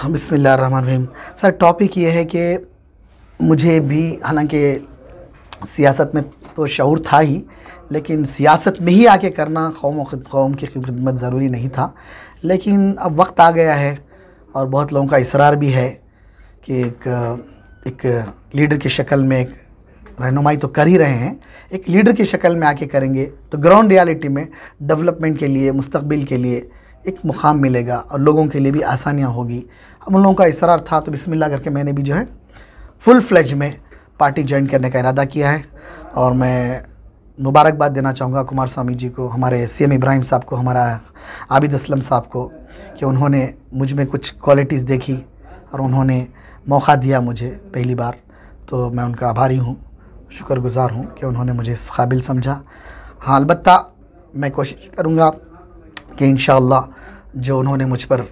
बिस्मिल्लाहिर्रहमानिर्रहीम। Sir topic ये है कि मुझे भी हालांकि सियासत में तो शऊर था ही, लेकिन सियासत में ही आके करना कौम की खिदमत ज़रूरी नहीं था। लेकिन अब वक्त आ गया है और बहुत लोगों का इसरार भी है कि एक लीडर की शक्ल में एक रहनुमाई तो कर ही रहे हैं, एक लीडर की शक्ल में आके करेंगे तो ग्राउंड रियलिटी में डेवलपमेंट के लिए, मुस्तकबिल के लिए एक मुकाम मिलेगा और लोगों के लिए भी आसानियाँ होगी। अब उन लोगों का इसरार था तो बिस्मिल्लाह करके मैंने भी जो है फुल फ्लेज में पार्टी ज्वाइन करने का इरादा किया है। और मैं मुबारकबाद देना चाहूँगा कुमार स्वामी जी को, हमारे CM इब्राहिम साहब को, हमारा आबिद असलम साहब को, कि उन्होंने मुझ में कुछ क्वालिटीज़ देखी और उन्होंने मौका दिया मुझे पहली बार। तो मैं उनका आभारी हूँ, शुक्रगुज़ार हूँ कि उन्होंने मुझे इस काबिल समझा। हाँ, अलबत्ता मैं कोशिश करूँगा कि इंशाअल्लाह जो उन्होंने मुझ पर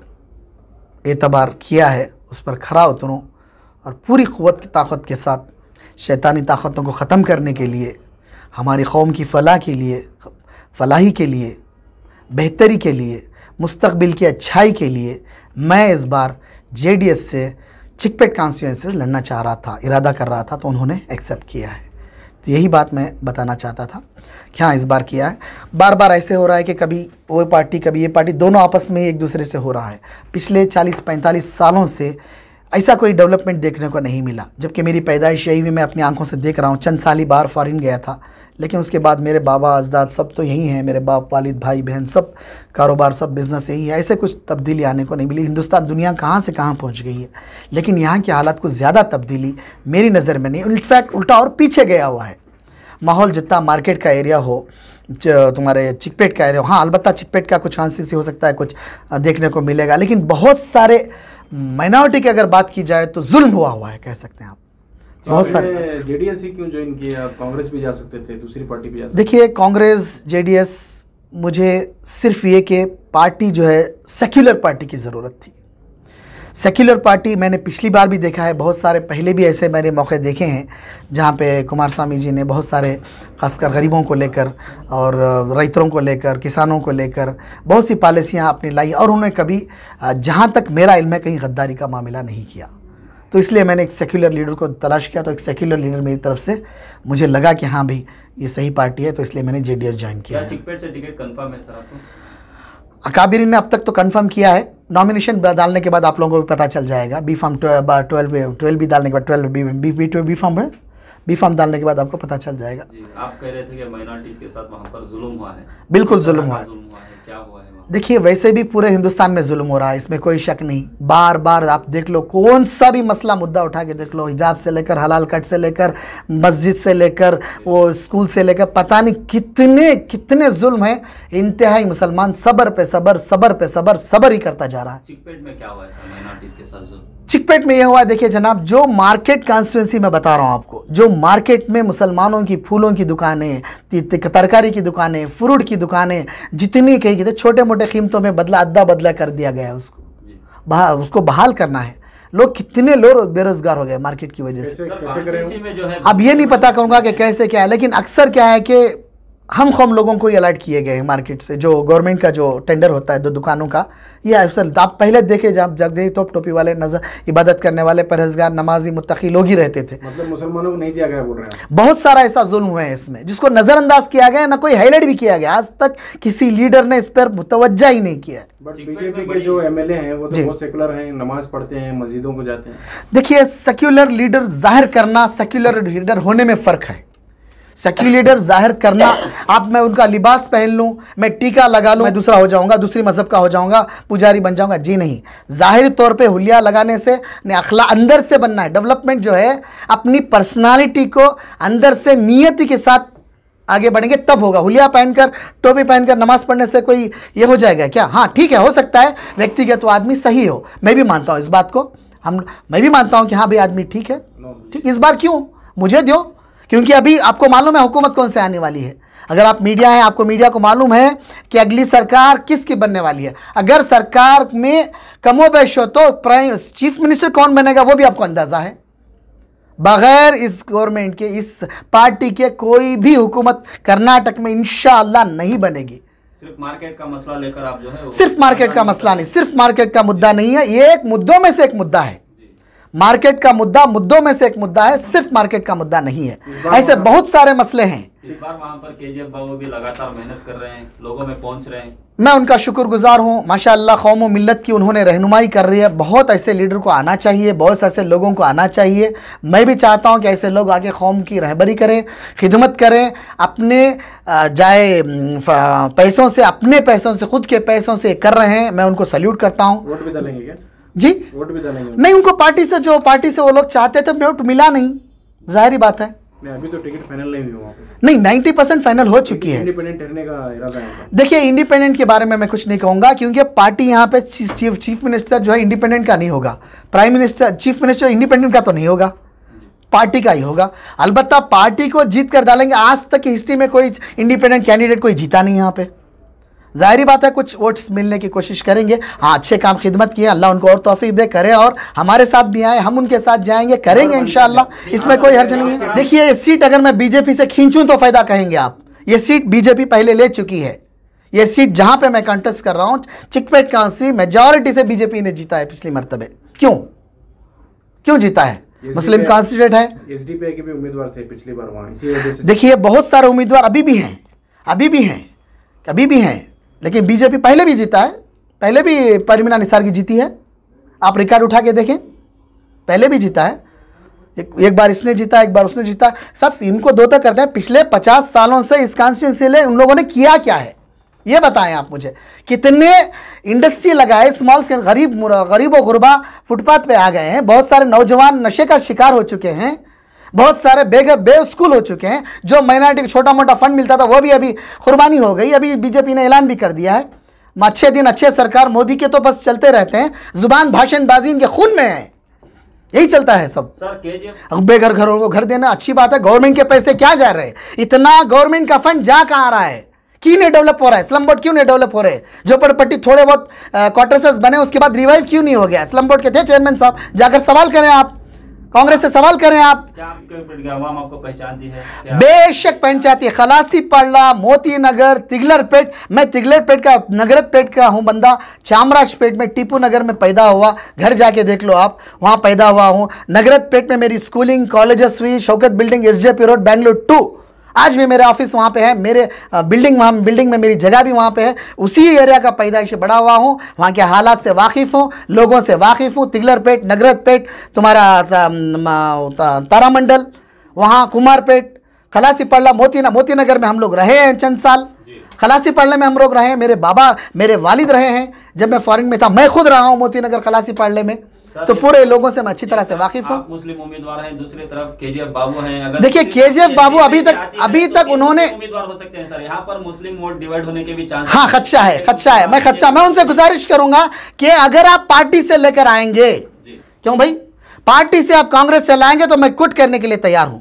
एतबार किया है उस पर खरा उतरूँ और पूरी क़ुव्वत की ताकत के साथ शैतानी ताकतों को ख़त्म करने के लिए, हमारी कौम की फ़लाह के लिए, फलाही के लिए, बेहतरी के लिए, मुस्तकबिल की अच्छाई के लिए मैं इस बार JDS से चिकपेट कॉन्स्टिट्यूंसी से लड़ना चाह रहा था, इरादा कर रहा था, तो उन्होंने एक्सेप्ट किया है। तो यही बात मैं बताना चाहता था कि हाँ, इस बार किया है। बार बार ऐसे हो रहा है कि कभी वो पार्टी कभी ये पार्टी, दोनों आपस में एक दूसरे से हो रहा है। पिछले 40-45 सालों से ऐसा कोई डेवलपमेंट देखने को नहीं मिला, जबकि मेरी पैदाइश यही भी मैं अपनी आंखों से देख रहा हूँ। चंद साल ही बाहर फॉरेन गया था, लेकिन उसके बाद मेरे बाबा अजदाद सब तो यही हैं, मेरे बाप, वालिद, भाई बहन सब कारोबार, सब बिज़नेस यही है। ऐसे कुछ तब्दीली आने को नहीं मिली। हिंदुस्तान दुनिया कहाँ से कहाँ पहुँच गई है, लेकिन यहाँ के हालात को ज़्यादा तब्दीली मेरी नज़र में नहीं, इनफैक्ट उल्टा और पीछे गया हुआ है। माहौल जितना मार्केट का एरिया हो, तुम्हारे चिकपेट का एरिया हो, हाँ अलबत्ता चिकपेट का कुछ आंसी से हो सकता है, कुछ देखने को मिलेगा, लेकिन बहुत सारे माइनॉरिटी की अगर बात की जाए तो जुल्म हुआ है, कह सकते हैं आप। तो बहुत सारे JDS ही क्यों ज्वाइन किया? आप कांग्रेस भी जा सकते थे, दूसरी पार्टी भी जा सकते थे। देखिए, कांग्रेस JDS मुझे सिर्फ ये कि पार्टी जो है सेक्युलर पार्टी की ज़रूरत थी। सेक्युलर पार्टी मैंने पिछली बार भी देखा है, बहुत सारे पहले भी ऐसे मैंने मौके देखे हैं जहाँ पे कुमार स्वामी जी ने बहुत सारे खासकर गरीबों को लेकर और रैतरों को लेकर, किसानों को लेकर बहुत सी पॉलिसियाँ अपनी लाई, और उन्होंने कभी जहाँ तक मेरा इल्म है कहीं गद्दारी का मामला नहीं किया। तो इसलिए मैंने एक सेक्युलर लीडर को तलाश किया, तो एक सेक्युलर लीडर मेरी तरफ से मुझे लगा कि हाँ भाई ये सही पार्टी है, तो इसलिए मैंने JDS ज्वाइन किया। क्या चिकपेट से टिकट कंफर्म है सर आपको? अकाबिरीन ने अब तक तो कंफर्म किया है। नॉमिनेशन डालने के बाद आप लोगों को भी पता चल जाएगा। बी फॉर्म 12 भी डालने के बाद 12 बी फॉर्म डालने के बाद आपको पता चल जाएगा। जी, आप कह रहे थे कि माइनॉरिटीज के साथ वहाँ पर जुल्म हुआ है। बिल्कुल जुल्म हुआ है। क्या हुआ है? देखिए, वैसे भी पूरे हिंदुस्तान में जुल्म हो रहा है, इसमें कोई शक नहीं। बार बार आप देख लो, कौन सा भी मसला मुद्दा उठा के देख लो, हिजाब से लेकर हलाल कट से लेकर मस्जिद से लेकर वो स्कूल से लेकर पता नहीं कितने कितने जुल्म है। इंतहाई मुसलमान सब्र पे सब्र, सब्र पे सब्र, सब्र ही करता जा रहा है। चिकपेट में क्या हुआ है सर माइनॉरिटीज के साथ जुल्म? चिकपेट में यह हुआ है, देखिए जनाब, जो मार्केट कॉन्स्टिट्यूंसी में बता रहा हूँ आपको, जो मार्केट में मुसलमानों की फूलों की दुकानें, तरकारी की दुकानें, फ्रूट की दुकानें, जितनी कही गई छोटे मोटे कीमतों में अद्दा बदला कर दिया गया है। उसको बहाल करना है। लोग कितने लोग बेरोजगार हो गए मार्केट की वजह से। अब ये नहीं पता कहूँगा कि कैसे क्या है, लेकिन अक्सर क्या है कि हम लोगों को ही अलर्ट किए गए हैं मार्केट से। जो गवर्नमेंट का जो टेंडर होता है 2 दुकानों का, ये अक्सर आप पहले देखे जब टोप टोपी वाले, नजर इबादत करने वाले, परहेजगार, नमाजी, मुत्तकी लोग ही रहते थे। मतलब मुसलमानों को नहीं दिया गया बोल रहे हैं। बहुत सारा ऐसा जुल्म हुआ है इसमें, जिसको नज़रअंदाज किया गया, ना कोई हाईलाइट भी किया गया। आज तक किसी लीडर ने इस पर मुतवज्जा ही नहीं किया। बट बीजेपी के जो MLA हैं वो तो बहुत सेकुलर हैं, नमाज पढ़ते हैं, मस्जिदों को जाते हैं। देखिए, सेक्युलर लीडर जाहिर करना, सेक्युलर लीडर होने में फ़र्क है। सेक्युलर लीडर जाहिर करना, आप मैं उनका लिबास पहन लूँ, मैं टीका लगा लूँ, मैं दूसरा हो जाऊँगा, दूसरी मज़हब का हो जाऊँगा, पुजारी बन जाऊँगा, जी नहीं। ज़ाहिर तौर पे हुलिया लगाने से अखला अंदर से बनना है। डेवलपमेंट जो है अपनी पर्सनालिटी को अंदर से नियति के साथ आगे बढ़ेंगे तब होगा। हुलिया पहनकर, टोपी पहनकर नमाज पढ़ने से कोई ये हो जाएगा क्या? हाँ ठीक है, हो सकता है व्यक्तिगत वो आदमी सही हो, मैं भी मानता हूँ इस बात को। मैं भी मानता हूँ कि हाँ भाई आदमी ठीक है, ठीक। इस बार क्यों मुझे दो, क्योंकि अभी आपको मालूम है हुकूमत कौन से आने वाली है। अगर आप मीडिया हैं, आपको मीडिया को मालूम है कि अगली सरकार किसकी बनने वाली है। अगर सरकार में कमोबेश हो तो चीफ मिनिस्टर कौन बनेगा वो भी आपको अंदाजा है। बगैर इस गवर्नमेंट के, इस पार्टी के कोई भी हुकूमत कर्नाटक में इंशाअल्लाह नहीं बनेगी। सिर्फ मार्केट का मसला लेकर आप जो है सिर्फ मार्केट का मसला नहीं, सिर्फ मार्केट का मुद्दा नहीं है, ये एक मुद्दों में से एक मुद्दा है। मार्केट का मुद्दा मुद्दों में से एक मुद्दा है, सिर्फ मार्केट का मुद्दा नहीं है। ऐसे बहुत सारे मसले हैं। इस बार वहां पर केजीएफ बाबू भी लगातार मेहनत कर रहे हैं, लोगों में पहुंच रहे हैं। मैं उनका शुक्रगुजार हूँ, माशाअल्लाह कौम व मिल्लत की उन्होंने रहनुमाई कर रही है। बहुत ऐसे लीडर को आना चाहिए, बहुत ऐसे लोगों को आना चाहिए। मैं भी चाहता हूँ कि ऐसे लोग आगे कौम की रहबरी करें, खिदमत करें, अपने जाए पैसों से, अपने पैसों से, खुद के पैसों से कर रहे हैं। मैं उनको सल्यूट करता हूँ। वोट भी डालेंगे क्या? जी वोट भी डालेंगे? नहीं, उनको पार्टी से जो पार्टी से वो लोग चाहते थे वोट मिला नहीं, जाहिर बात है। नहीं, अभी तो टिकट फाइनल नहीं हुआ। नहीं, 90% फाइनल हो चुकी है। इंडिपेंडेंट ठहरने का इरादा है? देखिए, इंडिपेंडेंट के बारे में मैं कुछ नहीं कहूंगा, क्योंकि पार्टी यहाँ पे चीफ मिनिस्टर जो है इंडिपेंडेंट का नहीं होगा, prime minister chief minister independent का तो नहीं होगा, पार्टी का ही होगा। अलबत्ता पार्टी को जीत कर डालेंगे। आज तक की हिस्ट्री में कोई इंडिपेंडेंट कैंडिडेट कोई जीता नहीं यहाँ पे। जाहिर बात है कुछ वोट्स मिलने की कोशिश करेंगे। हाँ, अच्छे काम खिदमत किए, अल्लाह उनको और तौफीक दे, करे और हमारे साथ भी आए, हम उनके साथ जाएंगे, करेंगे इंशाअल्लाह, इसमें कोई हर्ज नहीं है। देखिए, ये सीट अगर मैं बीजेपी से खींचूं तो फायदा कहेंगे आप। ये सीट बीजेपी पहले ले चुकी है। ये सीट जहां पे मैं कंटेस्ट कर रहा हूं, चिकपेट कांसी, मेजॉरिटी से बीजेपी ने जीता है पिछली मरतबे। क्यों जीता है? मुस्लिम कॉन्स्टिट्यूट है। एसडीपीआई के भी उम्मीदवार थे पिछली बार वहां, इसी वजह से। देखिए, बहुत सारे उम्मीदवार अभी भी हैं, लेकिन बीजेपी पहले भी जीता है। पहले भी परवीन निसार की जीती है, आप रिकॉर्ड उठा के देखें, पहले भी जीता है। एक बार इसने जीता, एक बार उसने जीता। सब इनको दो तो करते हैं। पिछले 50 सालों से इस कॉन्स्टिट्यूंसी में उन लोगों ने किया क्या है, ये बताएं आप मुझे। कितने इंडस्ट्री लगाए, स्मॉल स्केल, गरीबों गुरबा फुटपाथ पे आ गए हैं। बहुत सारे नौजवान नशे का शिकार हो चुके हैं, बहुत सारे बेस्कूल हो चुके हैं। जो माइनॉरिटी को छोटा मोटा फंड मिलता था वो भी अभी कुर्बानी हो गई। अभी बीजेपी ने ऐलान भी कर दिया है, अच्छे दिन अच्छे सरकार मोदी के तो बस चलते रहते हैं, जुबान भाषणबाजी इनके खून में है, यही चलता है सब। सर बेघर घरों को घर देना अच्छी बात है, गवर्नमेंट के पैसे क्या जा रहे हैं? इतना गवर्नमेंट का फंड जा कहाँ रहा है? क्यों नहीं डेवलप हो रहा है? स्लम बोर्ड क्यों नहीं डेवलप हो रहे? झोपड़पट्टी थोड़े बहुत क्वार्टर्सेस बने, उसके बाद रिवाइव क्यों नहीं हो गया? स्लम बोर्ड के थे चेयरमैन साहब, जाकर सवाल करें आप, कांग्रेस से सवाल करें आप। क्या आपको पहचानती है? बेशक पहचानती। खलासी पड़ला, मोती नगर, तिगलरपेट। मैं तिगलरपेट का, नगरतपेट का हूं बंदा। चामराजपेट में, टीपू नगर में पैदा हुआ, घर जाके देख लो आप, वहां पैदा हुआ हूं। नगरतपेट में मेरी स्कूलिंग, कॉलेजेस हुई, Shaukat building, SJP road, Bengaluru 2। आज भी मेरा ऑफिस वहाँ पे है, मेरे बिल्डिंग में मेरी जगह भी वहाँ पे है। उसी एरिया का पैदाइश बड़ा हुआ हूँ, वहाँ के हालात से वाकिफ़ हूँ, लोगों से वाकिफ़ हूँ। तिगलरपेट, नगरतपेट, तुम्हारा तारामंडल, वहाँ कुमारपेट, खलासी पड़ला, मोती नगर में हम लोग रहे हैं चंद साल। खलासी पड़ले में हम लोग रहे हैं, मेरे बाबा, मेरे वालिद रहे हैं। जब मैं फॉरेन में था, मैं खुद रहा हूँ मोती नगर, खलासी पड़ले में। तो पूरे लोगों से मैं अच्छी तरह से वाकिफ हूँ। मुस्लिम उम्मीदवार हैं, दूसरी तरफ केजीएफ बाबू हैं। अगर देखिए, केजीएफ बाबू अभी तक उन्होंने उम्मीदवार हो सकते हैं सर, यहाँ पर मुस्लिम वोट डिवाइड होने के भी चांस। हाँ, खदशा है। मैं उनसे गुजारिश करूंगा कि अगर आप पार्टी से लेकर आएंगे, क्यों भाई, पार्टी से आप कांग्रेस से लाएंगे तो मैं क्विट करने के लिए तैयार हूं,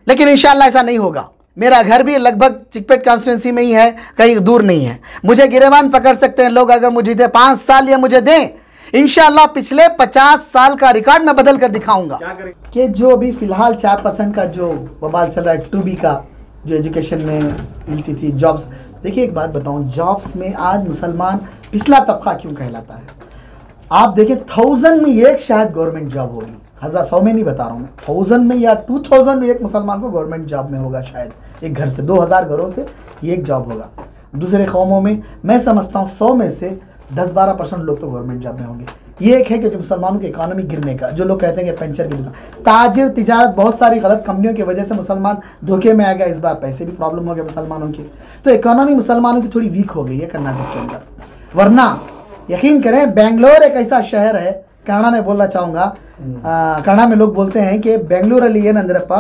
लेकिन इंशाल्लाह ऐसा नहीं होगा। मेरा घर भी लगभग चिकपेट कॉन्स्टिट्यूंसी में ही है, कहीं दूर नहीं है। मुझे गिरेबान पकड़ सकते हैं लोग, अगर मुझे 5 साल या मुझे दें, इंशाअल्लाह पिछले 50 साल का रिकॉर्ड मैं बदल कर दिखाऊंगा। कि जो अभी फिलहाल 4% का जो बवाल चल रहा है, 2B का, जो एजुकेशन में मिलती थी जॉब्स। देखिए, एक बात बताऊं, जॉब्स में आज मुसलमान पिछला तबका क्यों कहलाता है? आप देखिए, 1000 में एक शायद गवर्नमेंट जॉब होगी, 100 में नहीं बता रहा हूँ मैं, 1000 में या 2000 में एक मुसलमान को गवर्नमेंट जॉब में होगा शायद। एक घर से, 2000 घरों से एक जॉब होगा। दूसरे कौमों में मैं समझता हूँ 100 में से 10-12% लोग तो गवर्नमेंट जॉब में होंगे। ये एक है कि जो मुसलमानों की इकोनॉमी गिरने का, जो लोग कहते हैं कि पेंचर की दुकान, ताजिर तिजारत, बहुत सारी गलत कंपनियों की वजह से मुसलमान धोखे में आ गया। इस बार पैसे भी प्रॉब्लम हो गया मुसलमानों की, तो इकोनॉमी मुसलमानों की थोड़ी वीक हो गई है कर्नाटक के अंदर। वरना यकीन करें, बेंगलोर एक ऐसा शहर है, कन्नड़ा में बोलना चाहूँगा, कन्नड़ा में लोग बोलते हैं कि बेंगलूರಲ್ಲಿ ಏನಂದ್ರಪ್ಪ,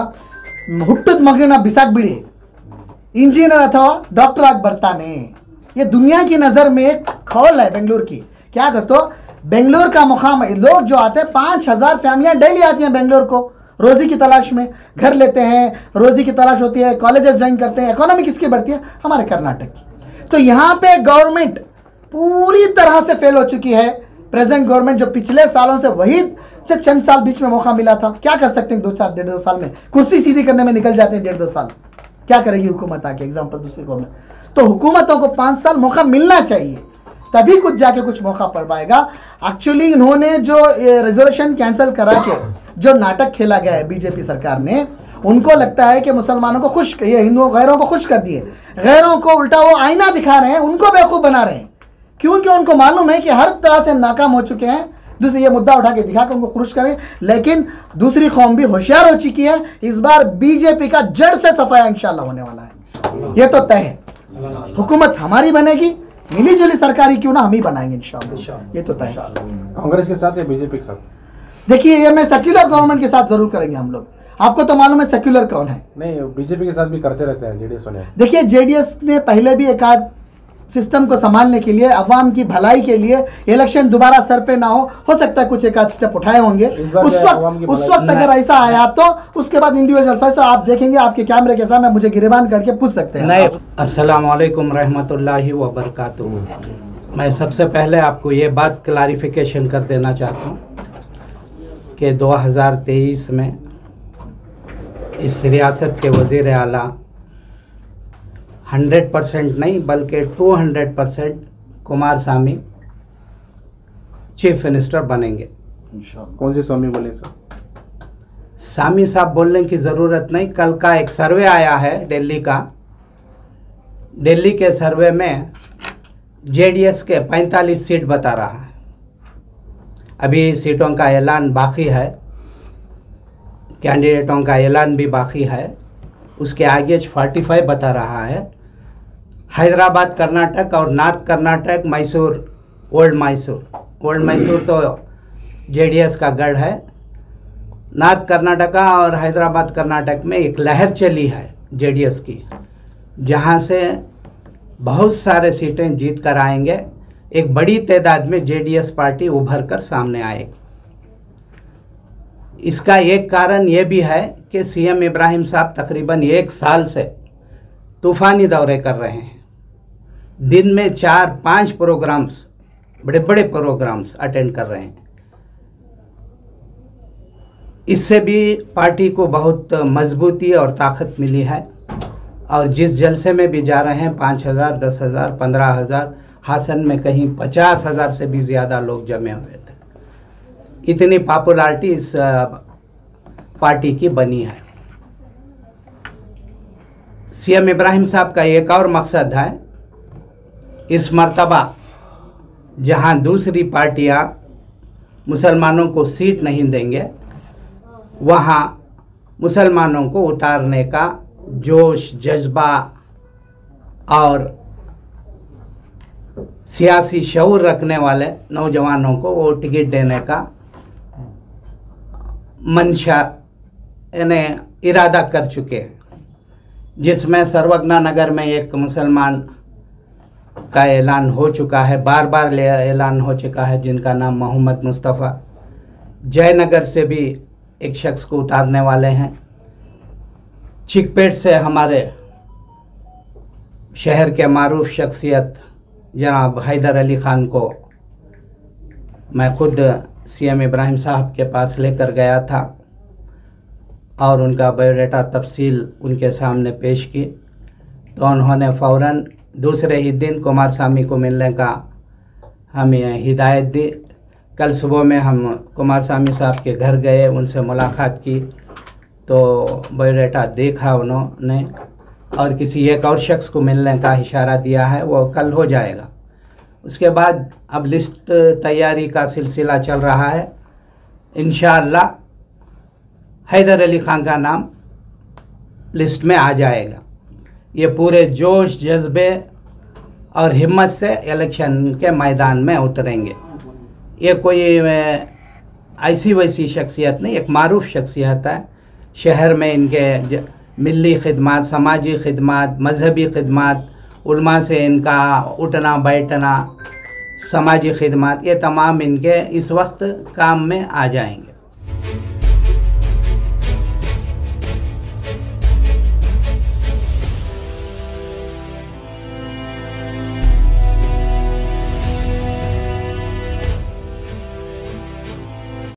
ಹುಟ್ಟದ ಮಗನ ಬಿಸಾಕ್ಬಿಡಿ, इंजीनियर अथवा डॉक्टर आग ಬರ್ತಾನೆ। ये दुनिया की नज़र में एक खौल है बेंगलुरु की। क्या करते हो, बेंगलुरु का मुकाम, लोग जो आते हैं 5000 फैमिलियां डेली आती हैं बेंगलुरु को रोज़ी की तलाश में, घर लेते हैं, रोज़ी की तलाश होती है, कॉलेजेस ज्वाइन करते हैं। इकोनॉमी किसकी बढ़ती है? हमारे कर्नाटक की। तो यहाँ पे गवर्नमेंट पूरी तरह से फेल हो चुकी है। प्रेजेंट गवर्नमेंट जो पिछले सालों से, वही जो चंद साल बीच में मौका मिला था, क्या कर सकते हैं? 2-4-1.5 साल में कुर्सी सीधी करने में निकल जाते हैं 1.5-2 साल। क्या करेगी हुकूमत आके? एग्जाम्पल दूसरी गवर्नमेंट। तो हुकूमतों को 5 साल मौका मिलना चाहिए, तभी कुछ जाके कुछ मौका पड़ पाएगा। एक्चुअली इन्होंने जो रिजर्वेशन कैंसिल करा के जो नाटक खेला गया है बीजेपी सरकार ने, उनको लगता है कि मुसलमानों को खुश, ये हिंदुओं गैरों को खुश कर दिए, गैरों को उल्टा वो आईना दिखा रहे हैं, उनको बेवकूफ़ बना रहे हैं, क्योंकि उनको मालूम है कि हर तरह से नाकाम हो चुके हैं। दूसरी ये मुद्दा उठा के दिखा के उनको खुश करें, लेकिन दूसरी कौम भी होशियार हो चुकी है। इस बार बीजेपी का जड़ से सफाया इंशाल्लाह होने वाला है, ये तो तय है। हुकूमत हमारी बनेगी, मिली जुली सरकारी क्यों ना हम ही बनाएंगे इंशाल्लाह, ये तो तय है। कांग्रेस के साथ या बीजेपी के साथ? देखिए, ये मैं सेक्युलर गवर्नमेंट के साथ जरूर करेंगे हम लोग। आपको तो मालूम है सेक्युलर कौन है? नहीं, बीजेपी के साथ भी करते रहते हैं जेडीएस वाले। देखिए, जेडीएस ने पहले भी एक आध सिस्टम को संभालने के लिए, अवाम की भलाई के लिए, इलेक्शन दोबारा सर पे ना हो सकता है कुछ एक आध स्टेप उठाए होंगे। उस वक्त अगर ऐसा आया तो उसके बाद इंडिविजुअल फैसला आप देखेंगे, आपके कैमरे के सामने मुझे गिरबान करके पूछ सकते हैं। नहीं, अस्सलाम वालेकुम रहमतुल्लाहि व बरकातुहू। मैं सबसे पहले आपको ये बात क्लारिफिकेशन कर देना चाहता हूँ कि 2023 में इस रियासत के वज़ीर आला 100% नहीं बल्कि 200% कुमारस्वामी चीफ मिनिस्टर बनेंगे। कौन से स्वामी बोले सर? स्वामी साहब बोलने की ज़रूरत नहीं। कल का एक सर्वे आया है दिल्ली का, दिल्ली के सर्वे में जेडीएस के 45 सीट बता रहा है। अभी सीटों का ऐलान बाकी है, कैंडिडेटों का ऐलान भी बाकी है। उसके आगे 45 बता रहा है। हैदराबाद कर्नाटक और नॉर्थ कर्नाटक, मैसूर, ओल्ड मैसूर तो जेडीएस का गढ़ है। नॉर्थ कर्नाटका और हैदराबाद कर्नाटक में एक लहर चली है जेडीएस की, जहां से बहुत सारे सीटें जीत कर आएंगे। एक बड़ी तादाद में जेडीएस पार्टी उभर कर सामने आएगी। इसका एक कारण ये भी है कि सीएम इब्राहिम साहब तकरीबन 1 साल से तूफ़ानी दौरे कर रहे हैं। दिन में 4-5 प्रोग्राम्स, बड़े बड़े प्रोग्राम्स अटेंड कर रहे हैं। इससे भी पार्टी को बहुत मजबूती और ताकत मिली है। और जिस जलसे में भी जा रहे हैं 5,000, 10,000, 15,000, हासन में कहीं 50,000 से भी ज़्यादा लोग जमे हुए थे। इतनी पॉपुलैरिटी इस पार्टी की बनी है। सीएम इब्राहिम साहब का एक और मकसद है, इस मर्तबा जहां दूसरी पार्टियां मुसलमानों को सीट नहीं देंगे, वहां मुसलमानों को उतारने का जोश, जज्बा और सियासी शऊर रखने वाले नौजवानों को वो टिकट देने का मंशा यानी इरादा कर चुके हैं। जिसमें सर्वज्ञा नगर में एक मुसलमान का ऐलान हो चुका है, बार बार ऐलान हो चुका है, जिनका नाम मोहम्मद मुस्तफ़ा। जयनगर से भी एक शख्स को उतारने वाले हैं। चिकपेट से हमारे शहर के मारूफ शख्सियत जनाब हैदर अली ख़ान को मैं खुद सीएम इब्राहिम साहब के पास लेकर गया था और उनका बायोडाटा तफसील उनके सामने पेश की, तो उन्होंने फ़ौरन दूसरे ही दिन कुमारस्वामी को मिलने का हमें हिदायत दी। कल सुबह में हम कुमारस्वामी साहब के घर गए, उनसे मुलाकात की, तो बायोडाटा देखा उन्होंने और किसी एक और शख्स को मिलने का इशारा दिया है, वो कल हो जाएगा। उसके बाद अब लिस्ट तैयारी का सिलसिला चल रहा है। इंशाअल्लाह हैदर अली ख़ान का नाम लिस्ट में आ जाएगा। ये पूरे जोश, जज्बे और हिम्मत से इलेक्शन के मैदान में उतरेंगे। ये कोई ऐसी वैसी शख्सियत नहीं, एक मारूफ शख्सियत है। शहर में इनके मिली खिदमत, समाजी खिदमत, मजहबी खिदमत, उलमा से इनका उठना बैठना, समाजी खिदमत, ये तमाम इनके इस वक्त काम में आ जाएंगे।